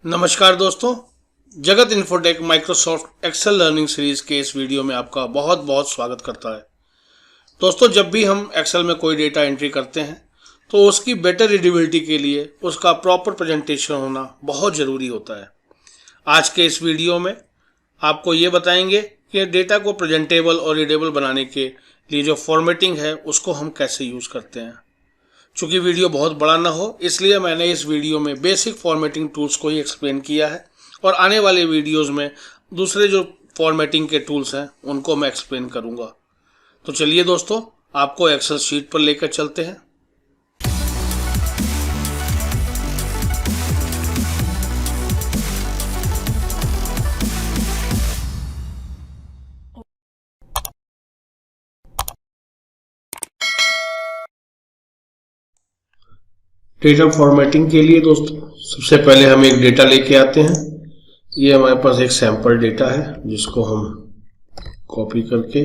नमस्कार दोस्तों, Jagat Infotech Microsoft Excel learning series के इस वीडियो में आपका बहुत बहुत स्वागत करता है। दोस्तों, जब भी हम एक्सेल में कोई डेटा एंट्री करते हैं तो उसकी बेटर रीडेबिलिटी के लिए उसका प्रॉपर प्रेजेंटेशन होना बहुत ज़रूरी होता है। आज के इस वीडियो में आपको ये बताएंगे कि डेटा को प्रेजेंटेबल और रीडेबल बनाने के लिए जो फॉर्मेटिंग है उसको हम कैसे यूज़ करते हैं। चूँकि वीडियो बहुत बड़ा ना हो, इसलिए मैंने इस वीडियो में बेसिक फॉर्मेटिंग टूल्स को ही एक्सप्लेन किया है और आने वाले वीडियोस में दूसरे जो फॉर्मेटिंग के टूल्स हैं उनको मैं एक्सप्लेन करूंगा। तो चलिए दोस्तों, आपको एक्सेल शीट पर लेकर चलते हैं। डेटा फॉर्मेटिंग के लिए दोस्तों सबसे पहले हम एक डेटा लेके आते हैं। ये हमारे पास एक सैंपल डेटा है जिसको हम कॉपी करके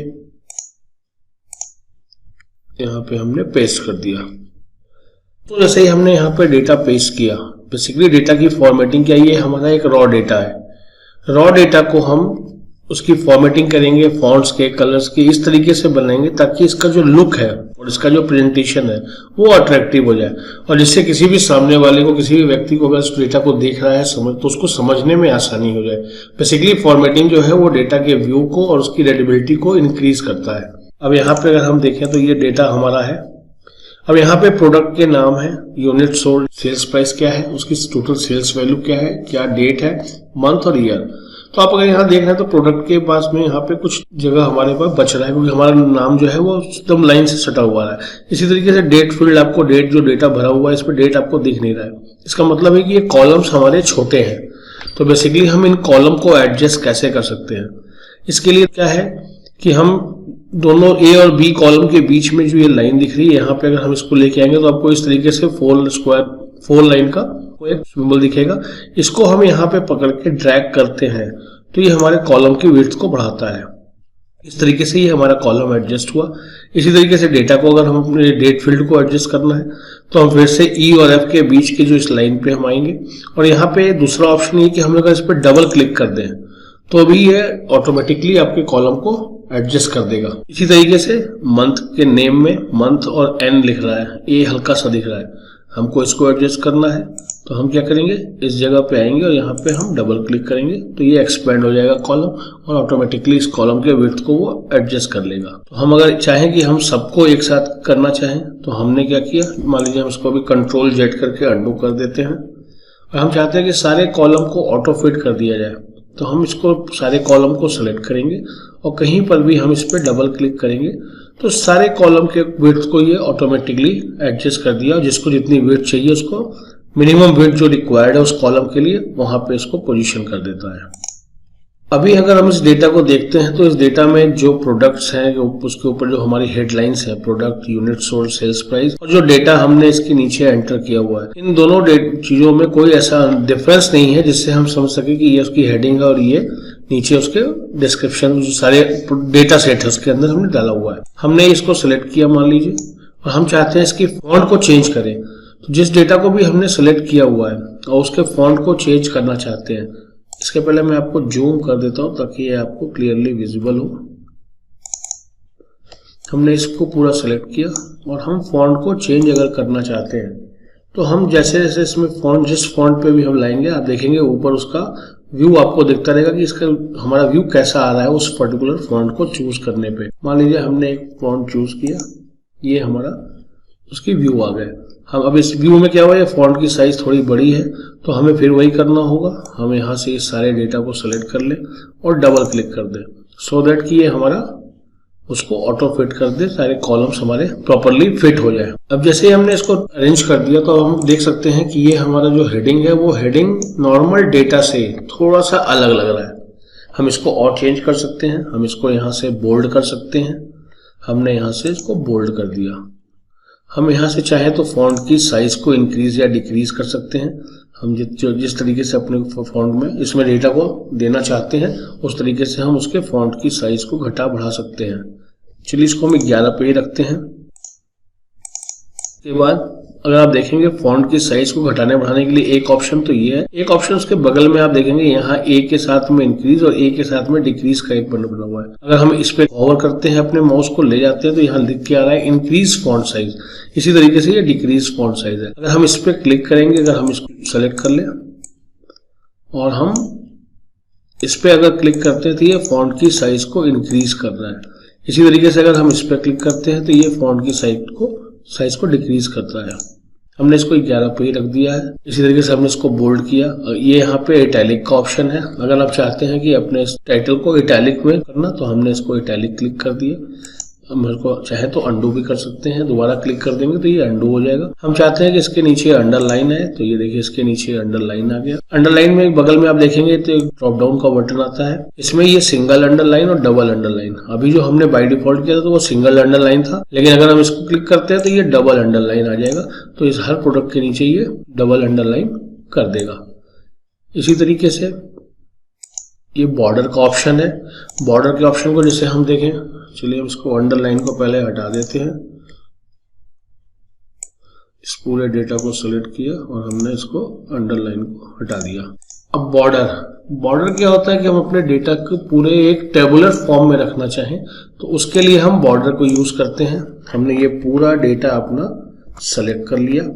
यहाँ पे हमने पेस्ट कर दिया। तो जैसे ही हमने यहाँ पे डेटा पेस्ट किया, बेसिकली डेटा की फॉर्मेटिंग क्या, ये हमारा एक रॉ डेटा है। रॉ डेटा को हम उसकी फॉर्मेटिंग करेंगे, फॉन्ट्स के, कलर्स के, इस तरीके से बनाएंगे ताकि इसका जो लुक है और इसका जो प्रेजेंटेशन है वो अट्रैक्टिव हो जाए और जिससे किसी भी सामने वाले को, किसी भी व्यक्ति को अगर इस डेटा को देख रहा है तो उसको समझने में आसानी हो जाए। बेसिकली फॉर्मेटिंग जो है वो डेटा के व्यू को और उसकी रीडेबिलिटी को इंक्रीज करता है। अब यहाँ पे अगर हम देखें तो ये डेटा हमारा है। अब यहाँ पे प्रोडक्ट के नाम है, यूनिट सोल्ड, सेल्स प्राइस क्या है, उसकी टोटल सेल्स वैल्यू क्या है, क्या डेट है, मंथ और ईयर। तो आप अगर यहाँ देख रहे हैं तो प्रोडक्ट के पास में यहाँ पे कुछ जगह हमारे पास बच रहा है क्योंकि हमारा नाम जो है वो एकदम लाइन से सटा हुआ है। इसी तरीके से डेट फील्ड, आपको डेट, जो डेटा भरा हुआ है इस पर डेट आपको दिख नहीं रहा है। इसका मतलब है कि ये कॉलम्स हमारे छोटे हैं। तो बेसिकली हम इन कॉलम को एडजस्ट कैसे कर सकते हैं, इसके लिए क्या है कि हम दोनों ए और बी कॉलम के बीच में जो ये लाइन दिख रही है, यहाँ पे अगर हम इसको लेके आएंगे तो आपको इस तरीके से फोर लाइन का एक सिंबल दिखेगा। इसको हम यहाँ पे पकड़ के ड्रैग करते हैं तो ये हमारे कॉलम की विड्थ को बढ़ाता है। इस तरीके से ये हमारा कॉलम एडजस्ट हुआ। इसी तरीके से डेटा को अगर हम अपने डेट फील्ड को एडजस्ट करना है तो हम फिर से ई और एफ के बीच के जो इस लाइन पे हम आएंगे और यहाँ पे दूसरा ऑप्शन ये कि हम अगर इस पर डबल क्लिक कर दें तो अभी ये ऑटोमेटिकली आपके कॉलम को एडजस्ट कर देगा। इसी तरीके से मंथ के नेम में मंथ और एन लिख रहा है, ये हल्का सा दिख रहा है, हमको इसको एडजस्ट करना है तो हम क्या करेंगे, इस जगह पे आएंगे और यहाँ पे हम डबल क्लिक करेंगे तो ये एक्सपेंड हो जाएगा कॉलम और ऑटोमेटिकली इस कॉलम के विड्थ को वो एडजस्ट कर लेगा। तो हम अगर चाहें कि हम सबको एक साथ करना चाहें तो हमने क्या किया, मान लीजिए हम इसको अभी कंट्रोल जेड करके अंडू कर देते हैं और हम चाहते हैं कि सारे कॉलम को ऑटो फिट कर दिया जाए। तो हम इसको सारे कॉलम को सेलेक्ट करेंगे और कहीं पर भी हम इस पर डबल क्लिक करेंगे तो सारे कॉलम के विड्थ को ये ऑटोमेटिकली एडजस्ट कर दिया। जिसको जितनी विड्थ चाहिए उसको मिनिमम विड्थ जो रिक्वायर्ड है उस कॉलम के लिए वहां पे इसको पोजीशन कर देता है। अभी अगर हम इस डेटा को देखते हैं तो इस डेटा में जो प्रोडक्ट्स हैं उसके ऊपर जो हमारी हेडलाइंस है, product, unit sold, sales price, और जो डेटा हमने इसके नीचे एंटर किया हुआ है, इन दोनों चीजों में कोई ऐसा डिफरेंस नहीं है जिससे हम समझ सके कि ये उसकी हेडिंग है और ये नीचे उसके डिस्क्रिप्शन, जो सारे डेटा सेट है उसके अंदर हमने डाला हुआ है। हमने इसको सिलेक्ट किया मान लीजिए और हम चाहते हैं इसकी फॉन्ट को चेंज करें। तो जिस डेटा को भी हमने सिलेक्ट किया हुआ है और उसके फॉन्ट को चेंज करना चाहते हैं, इसके पहले मैं आपको जूम कर देता हूं ताकि ये आपको क्लियरली विजिबल हो। हमने इसको पूरा सिलेक्ट किया और हम फॉन्ट को चेंज अगर करना चाहते हैं तो हम जैसे जैसे इसमें फॉन्ट, जिस फॉन्ट पे भी हम लाएंगे आप देखेंगे ऊपर उसका व्यू आपको दिखता रहेगा कि इसका हमारा व्यू कैसा आ रहा है उस पर्टिकुलर फॉन्ट को चूज करने पे। मान लीजिए हमने एक फॉन्ट चूज किया, ये हमारा उसकी व्यू आ गए। हम अब इस व्यू में क्या हुआ, ये फॉन्ट की साइज थोड़ी बड़ी है तो हमें फिर वही करना होगा, हम यहाँ से इस सारे डेटा को सेलेक्ट कर लें और डबल क्लिक कर दें सो दैट कि ये हमारा उसको ऑटो फिट कर दे, सारे कॉलम्स हमारे प्रॉपरली फिट हो जाए। अब जैसे ही हमने इसको अरेंज कर दिया तो हम देख सकते हैं कि ये हमारा जो हेडिंग है वो हेडिंग नॉर्मल डेटा से थोड़ा सा अलग लग रहा है। हम इसको और चेंज कर सकते हैं, हम इसको यहाँ से बोल्ड कर सकते हैं। हमने यहाँ से इसको बोल्ड कर दिया। हम यहाँ से चाहे तो फॉन्ट की साइज को इंक्रीज या डिक्रीज कर सकते हैं। हम जिस तरीके से अपने फॉन्ट में इसमें डेटा को देना चाहते हैं उस तरीके से हम उसके फॉन्ट की साइज को घटा बढ़ा सकते हैं। चलिए इसको हम 11 पे ही रखते हैं। उसके बाद अगर आप देखेंगे फॉन्ट की साइज को घटाने बढ़ाने के लिए एक ऑप्शन तो ये है, एक ऑप्शन उसके बगल में आप देखेंगे यहाँ ए के साथ में इंक्रीज और ए के साथ में डिक्रीज का एक बटन बना हुआ है। अगर हम इस पे होवर करते हैं, अपने माउस को ले जाते हैं, तो यहाँ लिख के आ रहा है इंक्रीज फॉन्ट साइज। इसी तरीके से ये डिक्रीज फॉन्ट साइज है। अगर हम इस पे क्लिक करेंगे, अगर हम इसको सेलेक्ट कर लें और हम इस पे अगर क्लिक करते हैं तो ये फॉन्ट की साइज को इंक्रीज कर रहा है। इसी तरीके से अगर हम इस पे क्लिक करते हैं तो ये फॉन्ट की साइज को डिक्रीज करता है। हमने इसको 11 पे ही रख दिया है। इसी तरीके से हमने इसको बोल्ड किया। ये यहाँ पे इटैलिक का ऑप्शन है। अगर आप चाहते हैं कि अपने टाइटल को इटैलिक में करना, तो हमने इसको इटैलिक क्लिक कर दिया। हम इसको चाहे तो अंडू भी कर सकते हैं, दोबारा क्लिक कर देंगे तो ये अंडू हो जाएगा। हम चाहते हैं कि इसके नीचे अंडरलाइन है, तो ये देखिए इसके नीचे अंडरलाइन आ गया। अंडरलाइन में बगल में आप देखेंगे तो ड्रॉप डाउन का बटन आता है। इसमें ये सिंगल अंडरलाइन और डबल अंडरलाइन, अभी जो हमने बाय डिफॉल्ट किया था तो वो सिंगल अंडरलाइन था, लेकिन अगर हम इसको क्लिक करते हैं तो ये डबल अंडरलाइन आ जाएगा। तो इस हर प्रोडक्ट के नीचे ये डबल अंडरलाइन कर देगा। इसी तरीके से ये बॉर्डर का ऑप्शन है। बॉर्डर के ऑप्शन को जैसे हम देखें, चलिए हम इसको अंडरलाइन को पहले हटा देते हैं। इस पूरे डेटा को सिलेक्ट किया और हमने इसको अंडरलाइन को हटा दिया। अब बॉर्डर क्या होता है कि हम अपने डेटा को पूरे एक टेबुलर फॉर्म में रखना चाहें तो उसके लिए हम बॉर्डर को यूज करते हैं। हमने ये पूरा डेटा अपना सेलेक्ट कर लिया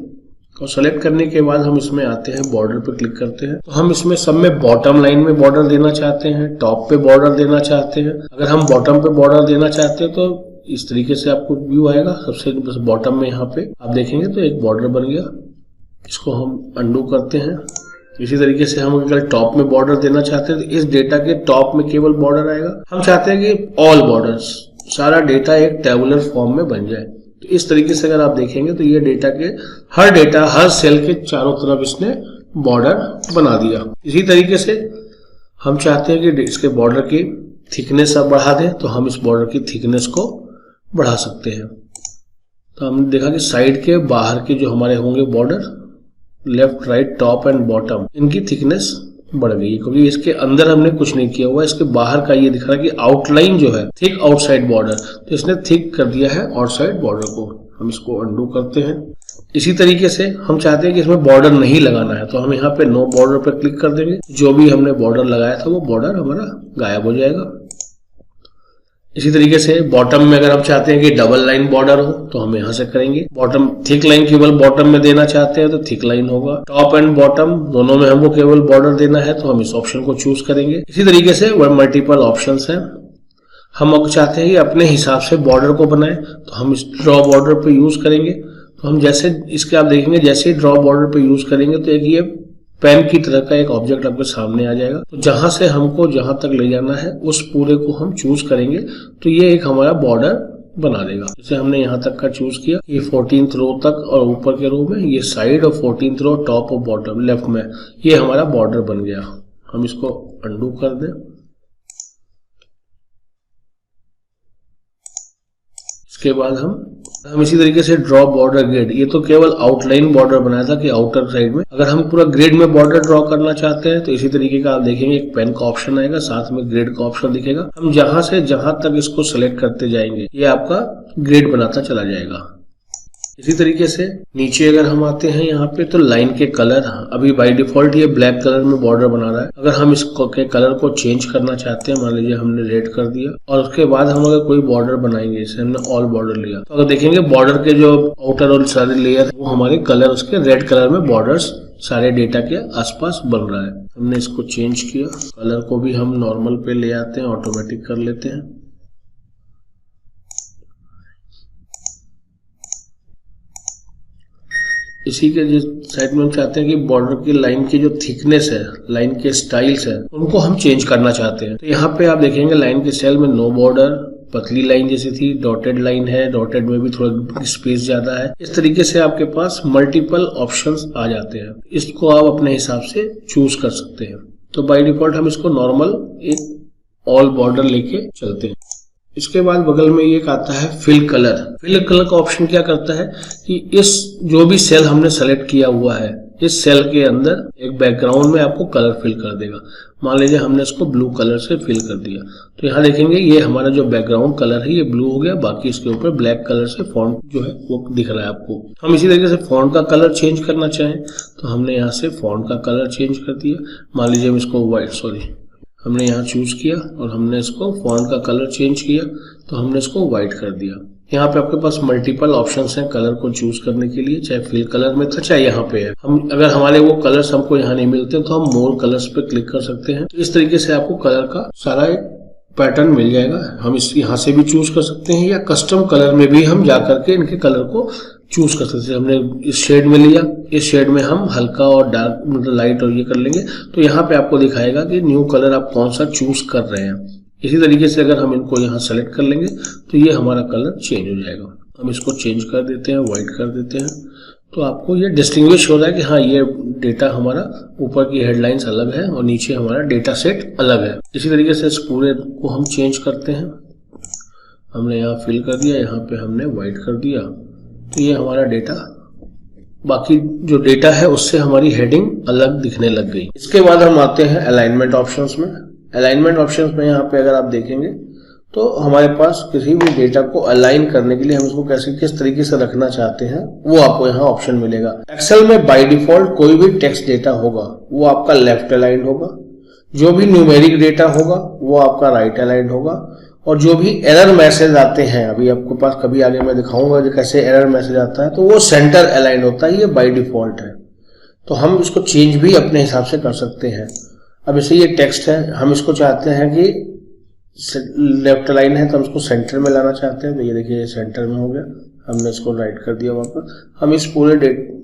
और सेलेक्ट करने के बाद हम इसमें आते हैं, बॉर्डर पे क्लिक करते हैं। तो हम इसमें सब में बॉटम लाइन में बॉर्डर देना चाहते हैं, टॉप पे बॉर्डर देना चाहते हैं। अगर हम बॉटम पे बॉर्डर देना चाहते हैं तो इस तरीके से आपको व्यू आएगा। सबसे बस बॉटम में यहाँ पे आप देखेंगे तो एक बॉर्डर बन गया। इसको हम अंडू करते हैं। इसी तरीके से हम अगर टॉप में बॉर्डर देना चाहते हैं तो इस डेटा के टॉप में केवल बॉर्डर आएगा। हम चाहते हैं कि ऑल बॉर्डर्स, सारा डेटा एक टेबुलर फॉर्म में बन जाए। तो इस तरीके से अगर आप देखेंगे तो ये डेटा के हर सेल के चारों तरफ इसने बॉर्डर बना दिया। इसी तरीके से हम चाहते हैं कि इसके बॉर्डर की थिकनेस आप बढ़ा दें, तो हम इस बॉर्डर की थिकनेस को बढ़ा सकते हैं। तो हमने देखा कि साइड के बाहर के जो हमारे होंगे border, left right top and bottom, इनकी थिकनेस बढ़ गई क्योंकि इसके अंदर हमने कुछ नहीं किया हुआ। इसके बाहर का ये दिख रहा है कि आउटलाइन जो है थिक आउटसाइड बॉर्डर, तो इसने थिक कर दिया है आउटसाइड बॉर्डर को। हम इसको अंडू करते हैं। इसी तरीके से हम चाहते हैं कि इसमें बॉर्डर नहीं लगाना है, तो हम यहाँ पे नो बॉर्डर पर क्लिक कर देंगे। जो भी हमने बॉर्डर लगाया था वो बॉर्डर हमारा गायब हो जाएगा। इसी तरीके से बॉटम में अगर हम चाहते हैं कि डबल लाइन बॉर्डर हो तो हम यहाँ से करेंगे। बॉटम थिक लाइन केवल बॉटम में देना चाहते हैं तो थिक लाइन होगा। टॉप एंड बॉटम दोनों में हमको केवल बॉर्डर देना है तो हम इस ऑप्शन को चूज करेंगे। इसी तरीके से मल्टीपल ऑप्शंस हैं। हम अगर चाहते हैं कि अपने हिसाब से बॉर्डर को बनाए तो हम इस ड्रॉ बॉर्डर पे यूज करेंगे। तो हम जैसे इसके आप देखेंगे जैसे ही ड्रॉ बॉर्डर पे यूज करेंगे तो एक ये पेन की तरह का एक ऑब्जेक्ट आपके सामने आ जाएगा। तो जहां से हमको जहां तक ले जाना है उस पूरे को हम चूज करेंगे तो ये एक हमारा बॉर्डर बना देगा। जैसे हमने यहाँ तक का चूज किया, ये 14th रो तक और ऊपर के रो में ये साइड और 14th रो टॉप और बॉटम लेफ्ट में ये हमारा बॉर्डर बन गया। हम इसको अंडू कर दें। इसके बाद हम इसी तरीके से ड्रॉ बॉर्डर ग्रिड, ये तो केवल आउटलाइन बॉर्डर बनाया था कि आउटर साइड में। अगर हम पूरा ग्रिड में बॉर्डर ड्रॉ करना चाहते हैं तो इसी तरीके का आप देखेंगे एक पेन का ऑप्शन आएगा, साथ में ग्रिड का ऑप्शन दिखेगा। हम जहां से जहां तक इसको सेलेक्ट करते जाएंगे ये आपका ग्रिड बनाता चला जाएगा। इसी तरीके से नीचे अगर हम आते हैं यहाँ पे तो लाइन के कलर, अभी बाय डिफॉल्ट ये ब्लैक कलर में बॉर्डर बना रहा है। अगर हम इसको के कलर को चेंज करना चाहते हैं, मान लीजिए हमने रेड कर दिया और उसके बाद हम अगर कोई बॉर्डर बनाएंगे, जैसे हमने ऑल बॉर्डर लिया, तो अगर देखेंगे बॉर्डर के जो आउटर और सारे लेयर वो हमारे कलर उसके रेड कलर में बॉर्डर्स सारे डेटा के आसपास बन रहा है। हमने इसको चेंज किया, कलर को भी हम नॉर्मल पे ले आते हैं, ऑटोमेटिक कर लेते हैं। इसी के जिस साइड में हम चाहते हैं कि बॉर्डर की लाइन की जो थिकनेस है, लाइन के स्टाइल्स है, उनको हम चेंज करना चाहते हैं। तो यहाँ पे आप देखेंगे लाइन के सेल में नो बॉर्डर, पतली लाइन जैसी थी, डॉटेड लाइन है, डॉटेड में भी थोड़ा स्पेस ज्यादा है। इस तरीके से आपके पास मल्टीपल ऑप्शंस आ जाते हैं। इसको आप अपने हिसाब से चूज कर सकते हैं। तो बाय डिफॉल्ट हम इसको नॉर्मल एक ऑल बॉर्डर लेके चलते हैं। इसके बाद बगल में एक आता है फिल कलर। फिल कलर का ऑप्शन क्या करता है कि इस जो भी सेल हमने सेलेक्ट किया हुआ है इस सेल के अंदर एक बैकग्राउंड में आपको कलर फिल कर देगा। मान लीजिए हमने इसको ब्लू कलर से फिल कर दिया, तो यहाँ देखेंगे ये हमारा जो बैकग्राउंड कलर है ये ब्लू हो गया, बाकी इसके ऊपर ब्लैक कलर से फॉन्ट जो है वो दिख रहा है आपको। हम इसी तरीके से फॉन्ट का कलर चेंज करना चाहें तो हमने यहाँ से फॉन्ट का कलर चेंज कर दिया। मान लीजिए हम इसको हमने यहाँ चूज किया और हमने इसको फॉन्ट का कलर चेंज किया, तो हमने इसको व्हाइट कर दिया। यहाँ पे आपके पास मल्टीपल ऑप्शंस हैं कलर को चूज करने के लिए, चाहे फिल कलर में था चाहे यहाँ पे है। हम अगर हमारे वो कलर्स हमको यहाँ नहीं मिलते तो हम मोर कलर्स पे क्लिक कर सकते हैं। तो इस तरीके से आपको कलर का सारा एक पैटर्न मिल जाएगा। हम इस यहाँ से भी चूज कर सकते हैं या कस्टम कलर में भी हम जा करके इनके कलर को चूज कर सकते हैं। हमने इस शेड में लिया, इस शेड में हम हल्का और डार्क मतलब लाइट और ये कर लेंगे, तो यहाँ पे आपको दिखाएगा कि न्यू कलर आप कौन सा चूज कर रहे हैं। इसी तरीके से अगर हम इनको यहाँ सेलेक्ट कर लेंगे तो ये हमारा कलर चेंज हो जाएगा। हम इसको चेंज कर देते हैं, व्हाइट कर देते हैं, तो आपको ये डिस्टिंग्विश हो रहा है कि हाँ ये डेटा हमारा ऊपर की हेडलाइंस अलग है और नीचे हमारा डेटा सेट अलग है। इसी तरीके से इस पूरे को हम चेंज करते हैं। हमने यहाँ फिल कर दिया, यहाँ पे हमने व्हाइट कर दिया, तो ये हमारा डेटा बाकी जो डेटा है उससे हमारी हेडिंग अलग दिखने लग गई। इसके बाद हम आते हैं अलाइनमेंट ऑप्शंस में। अलाइनमेंट ऑप्शंस में यहाँ पे अगर आप देखेंगे तो हमारे पास किसी भी डेटा को अलाइन करने के लिए हम उसको कैसे किस तरीके से रखना चाहते हैं वो आपको यहाँ ऑप्शन मिलेगा। एक्सेल में बाय डिफॉल्ट कोई भी टेक्स्ट डेटा होगा वो आपका लेफ्ट अलाइन होगा, जो भी न्यूमेरिक डेटा होगा वो आपका राइट अलाइन होगा, और जो भी एरर मैसेज आते हैं, अभी आपके पास कभी आगे मैं दिखाऊंगा जो कैसे एरर मैसेज आता है, तो वो सेंटर अलाइन होता है, ये बाय डिफॉल्ट है। तो हम इसको चेंज भी अपने हिसाब से कर सकते हैं। अब जैसे ये टेक्स्ट है, हम इसको चाहते हैं कि लेफ्ट अलाइन है तो हम इसको सेंटर में लाना चाहते हैं, तो ये देखिए सेंटर में हो गया। हमने इसको राइट कर दिया वापस। हम इस पूरे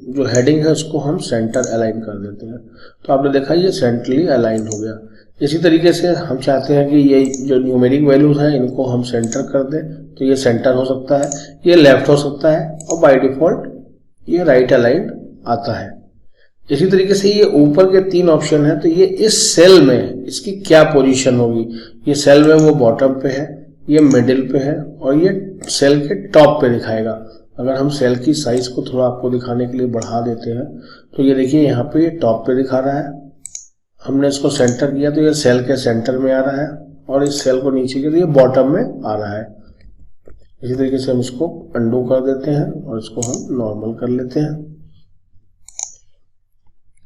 जो हेडिंग है उसको हम सेंटर अलाइन कर देते हैं, तो आपने देखा ये सेंट्रली अलाइन हो गया। इसी तरीके से हम चाहते हैं कि ये जो न्यूमेरिक वैल्यूज हैं इनको हम सेंटर कर दें, तो ये सेंटर हो सकता है, ये लेफ्ट हो सकता है, और बाय डिफॉल्ट ये राइट अलाइन आता है। इसी तरीके से ये ऊपर के 3 ऑप्शन है, तो ये इस सेल में इसकी क्या पोजीशन होगी। ये सेल में वो बॉटम पे है, ये मिडिल पे है, और ये सेल के टॉप पे दिखाएगा। अगर हम सेल की साइज को थोड़ा आपको दिखाने के लिए बढ़ा देते हैं तो ये देखिए यहाँ पे ये टॉप पे दिखा रहा है। हमने इसको सेंटर किया तो ये सेल के सेंटर में आ रहा है, और इस सेल को नीचे किया तो ये बॉटम में आ रहा है। इसी तरीके से हम इसको अंडू कर देते हैं और इसको हम नॉर्मल कर लेते हैं।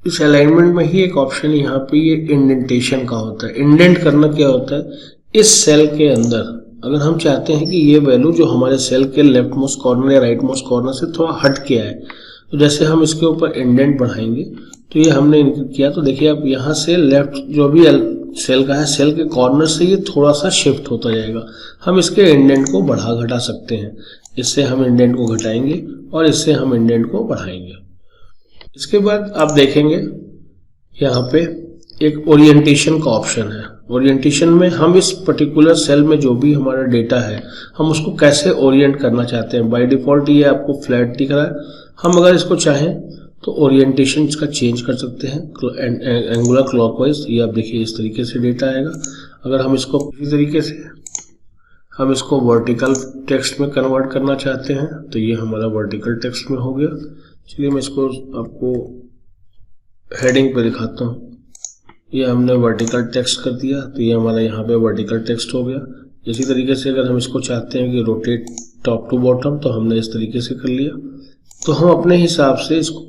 इस अलाइनमेंट में ही एक ऑप्शन यहाँ पे ये इंडेंटेशन का होता है। इंडेंट करना क्या होता है, इस सेल के अंदर अगर हम चाहते हैं कि ये वैल्यू जो हमारे सेल के लेफ्ट मोस्ट कॉर्नर या राइट मोस्ट कॉर्नर से थोड़ा हट के आए, तो जैसे हम इसके ऊपर इंडेंट बढ़ाएंगे तो ये हमने किया, तो देखिए आप यहाँ से लेफ्ट जो भी सेल का है, सेल के कॉर्नर से ये थोड़ा सा शिफ्ट होता जाएगा। हम इसके इंडेंट को बढ़ा घटा सकते हैं। इससे हम इंडेंट को घटाएंगे और इससे हम इंडेंट को बढ़ाएंगे। इसके बाद आप देखेंगे यहाँ पे एक ओरिएंटेशन का ऑप्शन है। ओरिएंटेशन में हम इस पर्टिकुलर सेल में जो भी हमारा डेटा है हम उसको कैसे ओरिएंट करना चाहते हैं। बाय डिफॉल्ट ये आपको फ्लैट दिख रहा है, हम अगर इसको चाहें तो ओरिएंटेशन इसका चेंज कर सकते हैं एंगुलर क्लॉकवाइज। ये आप देखिए इस तरीके से डेटा आएगा। अगर हम इसको इसी तरीके से हम इसको वर्टिकल टेक्स्ट में कन्वर्ट करना चाहते हैं तो ये हमारा वर्टिकल टेक्स्ट में हो गया। चलिए मैं इसको आपको हेडिंग पे दिखाता हूँ। ये हमने वर्टिकल टेक्स्ट कर दिया तो ये हमारा यहाँ पे वर्टिकल टेक्स्ट हो गया। इसी तरीके से अगर हम इसको चाहते हैं कि रोटेट टॉप टू बॉटम, तो हमने इस तरीके से कर लिया। तो हम अपने हिसाब से इसको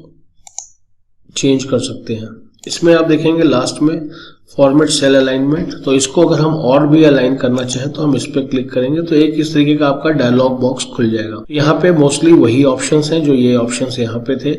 चेंज कर सकते हैं। इसमें आप देखेंगे लास्ट में फॉर्मेट सेल अलाइनमेंट, तो इसको अगर हम और भी अलाइन करना चाहें तो हम इस पर क्लिक करेंगे तो एक इस तरीके का आपका डायलॉग बॉक्स खुल जाएगा। यहाँ पे मोस्टली वही ऑप्शंस हैं जो ये ऑप्शंस यहाँ पे थे।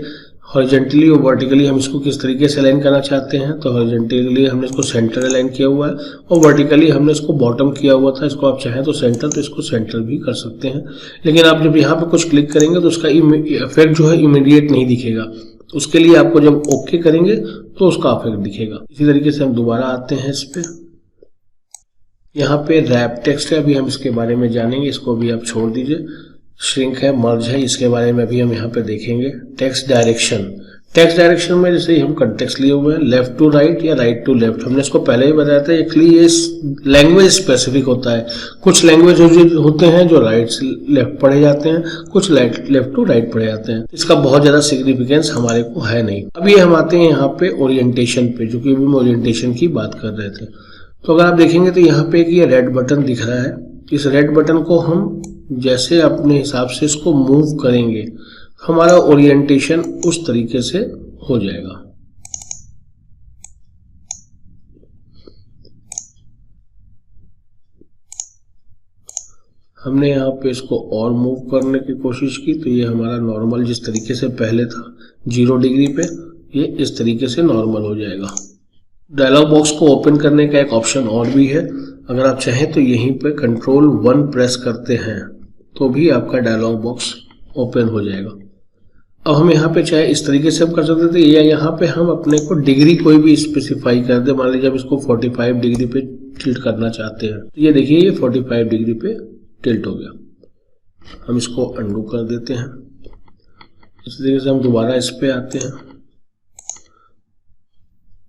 हॉरिजॉन्टली और वर्टिकली हम इसको किस तरीके से अलाइन करना चाहते हैं, तो हॉरिजॉन्टली हमने इसको सेंटर अलाइन किया हुआ है और वर्टिकली हमने इसको बॉटम किया हुआ था। इसको आप चाहें तो सेंटर, तो इसको सेंटर भी कर सकते हैं। लेकिन आप जब यहाँ पे कुछ क्लिक करेंगे तो उसका इफेक्ट जो है इमीडिएट नहीं दिखेगा। उसके लिए आपको जब ओके करेंगे तो उसका इफेक्ट दिखेगा। इसी तरीके से हम दोबारा आते हैं इस पे। यहाँ पे रैप टेक्स्ट है, अभी हम इसके बारे में जानेंगे। इसको भी आप छोड़ दीजिए। श्रिंक है, मर्ज है, इसके बारे में भी हम यहाँ पे देखेंगे। टेक्स्ट डायरेक्शन, टेक्स्ट डायरेक्शन में जैसे ही हम कंटेक्स्ट लिए हुए हैं, लेफ्ट टू राइट या राइट टू लेफ्ट, हमने इसको पहले ही बताया था। एक्चुअली ये लैंग्वेज स्पेसिफिक होता है। कुछ लैंग्वेज होते हैं जो राइट से लेफ्ट पढ़े जाते हैं, कुछ लेफ्ट टू राइट पढ़े जाते हैं। इसका बहुत ज्यादा सिग्निफिकेंस हमारे को है नहीं। अब ये हम आते हैं यहाँ पे ओरिएंटेशन पे, जो कि अभी हम ओरिएंटेशन की बात कर रहे थे। तो अगर आप देखेंगे तो यहाँ पे एक ये रेड बटन दिख रहा है। इस रेड बटन को हम जैसे अपने हिसाब से इसको मूव करेंगे, हमारा ओरिएंटेशन उस तरीके से हो जाएगा। हमने यहाँ पे इसको और मूव करने की कोशिश की तो ये हमारा नॉर्मल जिस तरीके से पहले था 0 डिग्री पे, ये इस तरीके से नॉर्मल हो जाएगा। डायलॉग बॉक्स को ओपन करने का एक ऑप्शन और भी है। अगर आप चाहें तो यहीं पे Ctrl 1 प्रेस करते हैं तो भी आपका डायलॉग बॉक्स ओपन हो जाएगा। अब हम यहाँ पे चाहे इस तरीके से हम कर सकते थे, या यहाँ पे हम अपने को डिग्री कोई भी स्पेसिफाई कर दे। मान लीजिए जब इसको 45 डिग्री पे टिल्ट करना चाहते हैं तो ये देखिए ये 45 डिग्री पे टिल्ट हो गया। हम इसको अंडू कर देते हैं। इस तरीके से हम दोबारा इस पे आते हैं।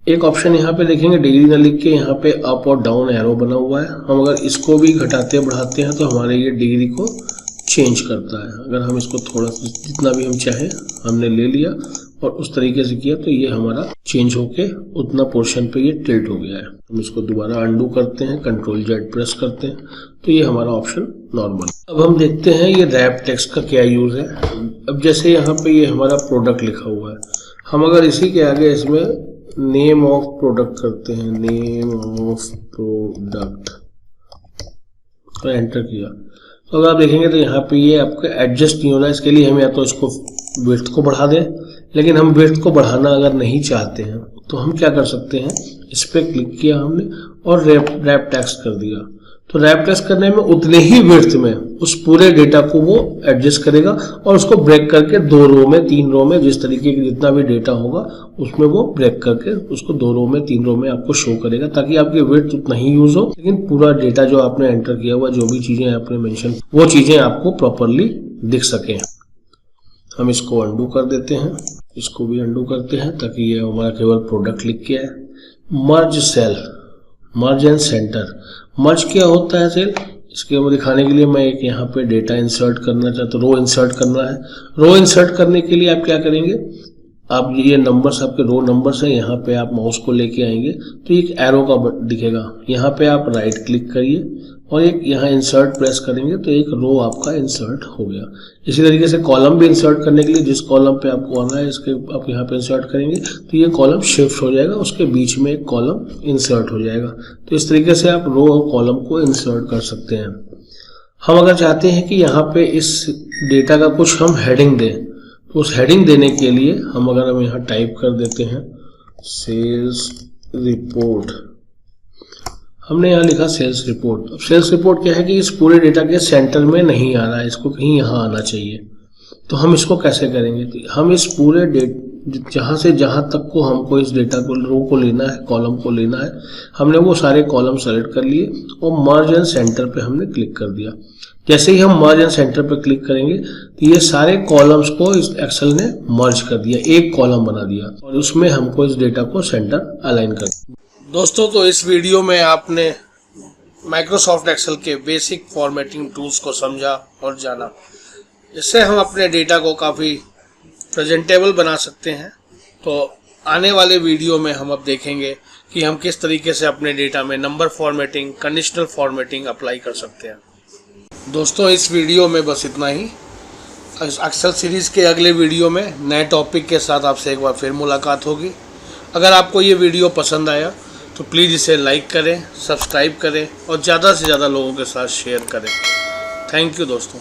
एक ऑप्शन यहाँ पे देखेंगे डिग्री ना लिख के यहाँ पे अप और डाउन एरो बना हुआ है। हम अगर इसको भी घटाते बढ़ाते हैं तो हमारे ये डिग्री को चेंज करता है। अगर हम इसको थोड़ा सा जितना भी हम चाहें हमने ले लिया और उस तरीके से किया तो ये हमारा चेंज होके उतना पोर्शन पे ये टिल्ट हो गया है। हम इसको दोबारा अंडू करते हैं, Ctrl Z प्रेस करते हैं तो ये हमारा ऑप्शन नॉर्मल। अब हम देखते हैं ये रैप टेक्स्ट का क्या यूज है। अब जैसे यहाँ पे ये हमारा प्रोडक्ट लिखा हुआ है, हम अगर इसी के आगे इसमें नेम ऑफ प्रोडक्ट करते हैं, नेम ऑफ प्रोडक्ट, और एंटर किया तो अगर आप देखेंगे तो यहाँ पे ये आपका एडजस्ट नहीं हो रहा है। इसके लिए हम या तो इसको विड्थ को बढ़ा दें, लेकिन हम विड्थ को बढ़ाना अगर नहीं चाहते हैं तो हम क्या कर सकते हैं, इस पर क्लिक किया हमने और रैप टेक्स्ट कर दिया। तो रैप टेक्स्ट करने में उतने ही विड्थ में उस पूरे डेटा को वो एडजस्ट करेगा और उसको ब्रेक करके 2 रो में 3 रो में जिस तरीके की जितना भी डेटा होगा उसमें वो ब्रेक करके उसको 2 रो में 3 रो में आपको शो करेगा, ताकि आपकी विड्थ उतना ही यूज हो, लेकिन पूरा डेटा जो आपने एंटर किया हुआ, जो भी चीजें आपने मेंशन, वो चीजें आपको प्रॉपरली दिख सके। हम इसको अंडू कर देते हैं, इसको भी अंडू करते हैं ताकि ये हमारा केवल प्रोडक्ट लिख के आए। Merge cell, merge and centre. Merge क्या होता है सेल, इसके वो दिखाने के लिए मैं एक यहाँ पे डेटा इंसर्ट करना चाहता हूँ, रो इंसर्ट करना है। रो इंसर्ट करने के लिए आप क्या करेंगे, आप ये नंबर्स, आपके रो नंबर्स है, यहाँ पे आप माउस को लेके आएंगे तो एक एरो का दिखेगा, यहाँ पे आप राइट क्लिक करिए और एक यहाँ इंसर्ट प्रेस करेंगे तो एक रो आपका इंसर्ट हो गया। इसी तरीके से कॉलम भी इंसर्ट करने के लिए जिस कॉलम पे आपको आना है इसके आप यहाँ पे इंसर्ट करेंगे तो ये कॉलम शिफ्ट हो जाएगा, उसके बीच में एक कॉलम इंसर्ट हो जाएगा। तो इस तरीके से आप रो और कॉलम को इंसर्ट कर सकते हैं। हम अगर चाहते हैं कि यहाँ पे इस डेटा का कुछ हम हेडिंग दें तो उस हेडिंग देने के लिए हम यहाँ टाइप कर देते हैं सेल्स रिपोर्ट। हमने यहाँ लिखा सेल्स रिपोर्ट। अब सेल्स रिपोर्ट क्या है कि इस पूरे डेटा के सेंटर में नहीं आ रहा है, इसको कहीं यहाँ आना चाहिए। तो हम इसको कैसे करेंगे, तो हम इस पूरे जहाँ से जहाँ तक को हमको इस डेटा को, रो को लेना है, कॉलम को लेना है, हमने वो सारे कॉलम सेलेक्ट कर लिए और मर्ज एंड सेंटर पे हमने क्लिक कर दिया। जैसे ही हम मर्ज एंड सेंटर पे क्लिक करेंगे तो ये सारे कॉलम्स को इस एक्सेल ने मर्ज कर दिया, एक कॉलम बना दिया और उसमें हमको इस डेटा को सेंटर अलाइन कर दिया। दोस्तों, तो इस वीडियो में आपने माइक्रोसॉफ्ट एक्सेल के बेसिक फॉर्मेटिंग टूल्स को समझा और जाना। इससे हम अपने डेटा को काफ़ी प्रेजेंटेबल बना सकते हैं। तो आने वाले वीडियो में हम अब देखेंगे कि हम किस तरीके से अपने डेटा में number formatting, conditional formatting apply कर सकते हैं। दोस्तों, इस वीडियो में बस इतना ही। एक्सेल सीरीज़ के अगले वीडियो में नए टॉपिक के साथ आपसे एक बार फिर मुलाकात होगी। अगर आपको ये वीडियो पसंद आया तो प्लीज़ इसे लाइक करें, सब्सक्राइब करें और ज़्यादा से ज़्यादा लोगों के साथ शेयर करें। थैंक यू दोस्तों।